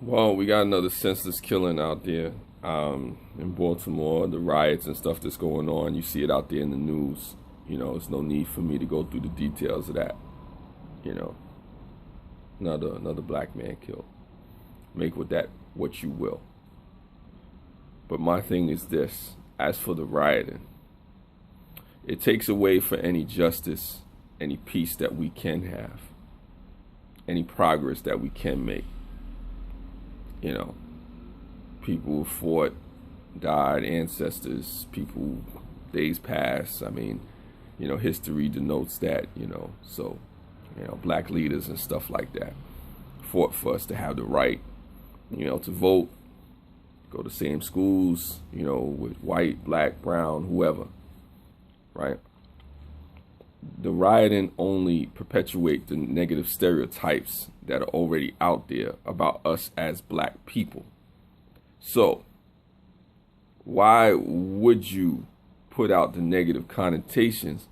Well, we got another senseless killing out there in Baltimore, the riots and stuff that's going on. You see it out there in the news. It's no need for me to go through the details of that. You know, another black man killed. Make with that what you will. But my thing is this, as for the rioting, it takes away for any justice, any peace that we can have, any progress that we can make. People who fought, died, ancestors, people, days past. History denotes that, so, black leaders and stuff like that fought for us to have the right, to vote, go to same schools, with white, black, brown, whoever, right? The rioting only perpetuate the negative stereotypes that are already out there about us as black people. So why would you put out the negative connotations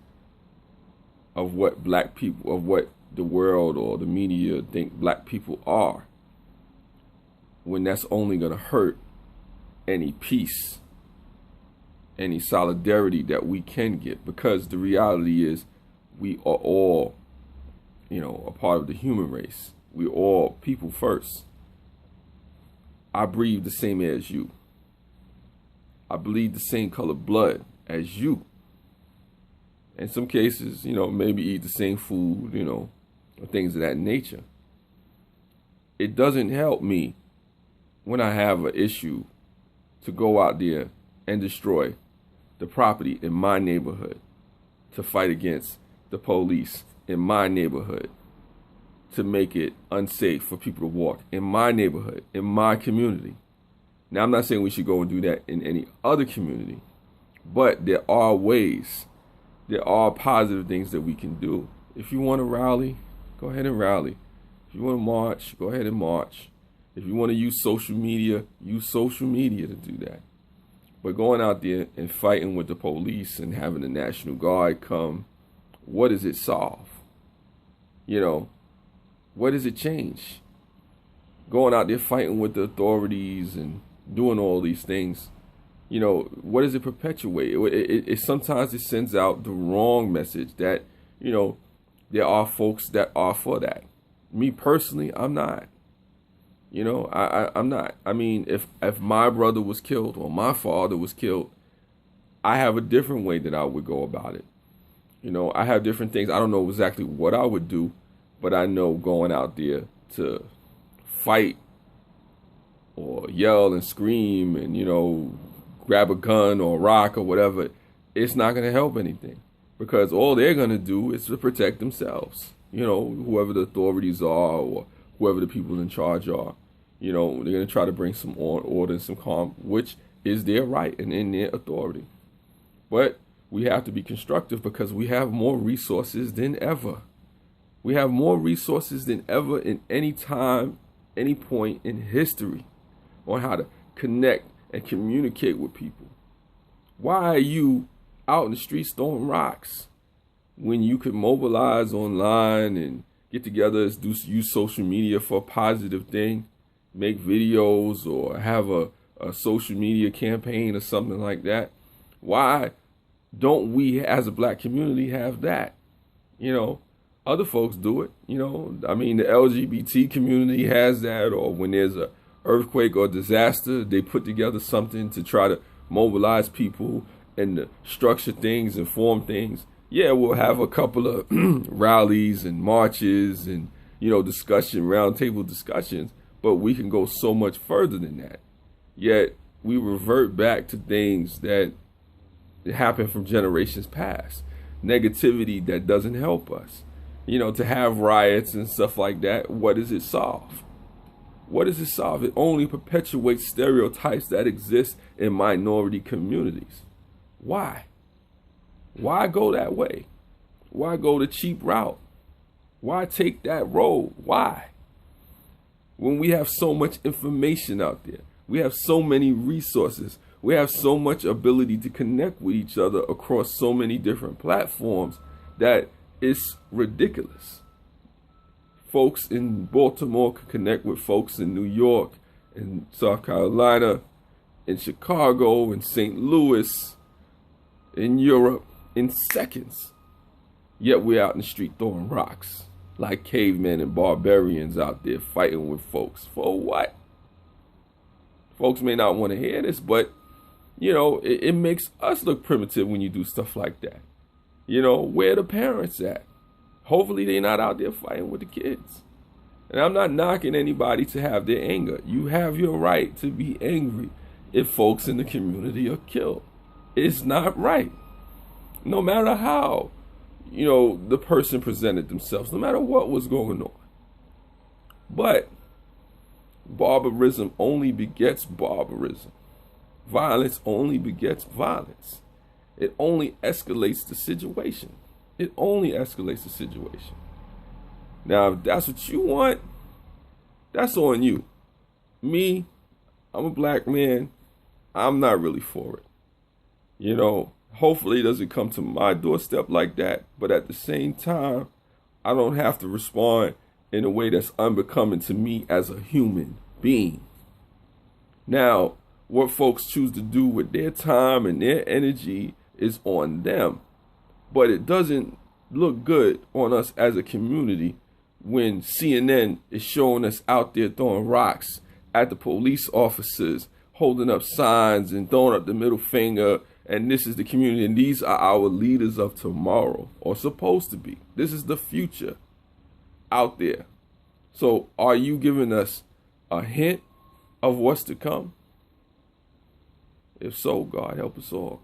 of what black people, of what the world or the media think black people are, when that's only going to hurt any peace, any solidarity that we can get? Because the reality is we are all, a part of the human race. We're all people first. I breathe the same air as you. I bleed the same color blood as you. In some cases, maybe eat the same food, or things of that nature. It doesn't help me when I have an issue to go out there and destroy the property in my neighborhood, to fight against the police in my neighborhood, to make it unsafe for people to walk in my neighborhood, in my community. Now, I'm not saying we should go and do that in any other community, but there are ways, there are positive things that we can do. If you want to rally, go ahead and rally. If you want to march, go ahead and march. If you want to use social media to do that. But going out there and fighting with the police and having the National Guard come, what does it solve? What does it change? Going out there fighting with the authorities and doing all these things, what does it perpetuate? It sometimes it sends out the wrong message that, there are folks that are for that. Me personally, I'm not. I'm not. If my brother was killed or my father was killed, I have a different way that I would go about it. I have different things. I don't know exactly what I would do, but I know going out there to fight or yell and scream and, grab a gun or a rock or whatever, it's not going to help anything, because all they're going to do is to protect themselves. Whoever the authorities are or whoever the people in charge are, they're going to try to bring some order and some calm, which is their right and in their authority. But we have to be constructive because we have more resources than ever. We have more resources than ever in any time, any point in history on how to connect and communicate with people. Why are you out in the streets throwing rocks when you could mobilize online and get together and use social media for a positive thing, make videos or have a social media campaign or something like that? Why don't we as a black community have that? Other folks do it, the LGBT community has that, or when there's a earthquake or disaster, they put together something to try to mobilize people and to structure things and form things. Yeah, we'll have a couple of rallies and marches and, roundtable discussions, but we can go so much further than that. Yet we revert back to things that happened from generations past, negativity that doesn't help us. To have riots and stuff like that, what does it solve? What does it solve? It only perpetuates stereotypes that exist in minority communities. Why? Why go that way? Why go the cheap route? Why take that road? Why? When we have so much information out there, we have so many resources, we have so much ability to connect with each other across so many different platforms that it's ridiculous. Folks in Baltimore can connect with folks in New York, in South Carolina, in Chicago, in St. Louis, in Europe, in seconds. Yet we're out in the street throwing rocks like cavemen and barbarians out there fighting with folks. For what? Folks may not want to hear this, but, it makes us look primitive when you do stuff like that. Where the parents at? Hopefully they're not out there fighting with the kids. And I'm not knocking anybody to have their anger. You have your right to be angry if folks in the community are killed. It's not right. No matter how, the person presented themselves, no matter what was going on. But barbarism only begets barbarism. Violence only begets violence. It only escalates the situation. It only escalates the situation. Now, if that's what you want, that's on you. Me, I'm a black man. I'm not really for it. Hopefully it doesn't come to my doorstep like that. But at the same time, I don't have to respond in a way that's unbecoming to me as a human being. Now, what folks choose to do with their time and their energy is on them. But it doesn't look good on us as a community when CNN is showing us out there throwing rocks at the police officers, holding up signs and throwing up the middle finger, and this is the community, and these are our leaders of tomorrow, or supposed to be. This is the future out there. So are you giving us a hint of what's to come? If so, God help us all.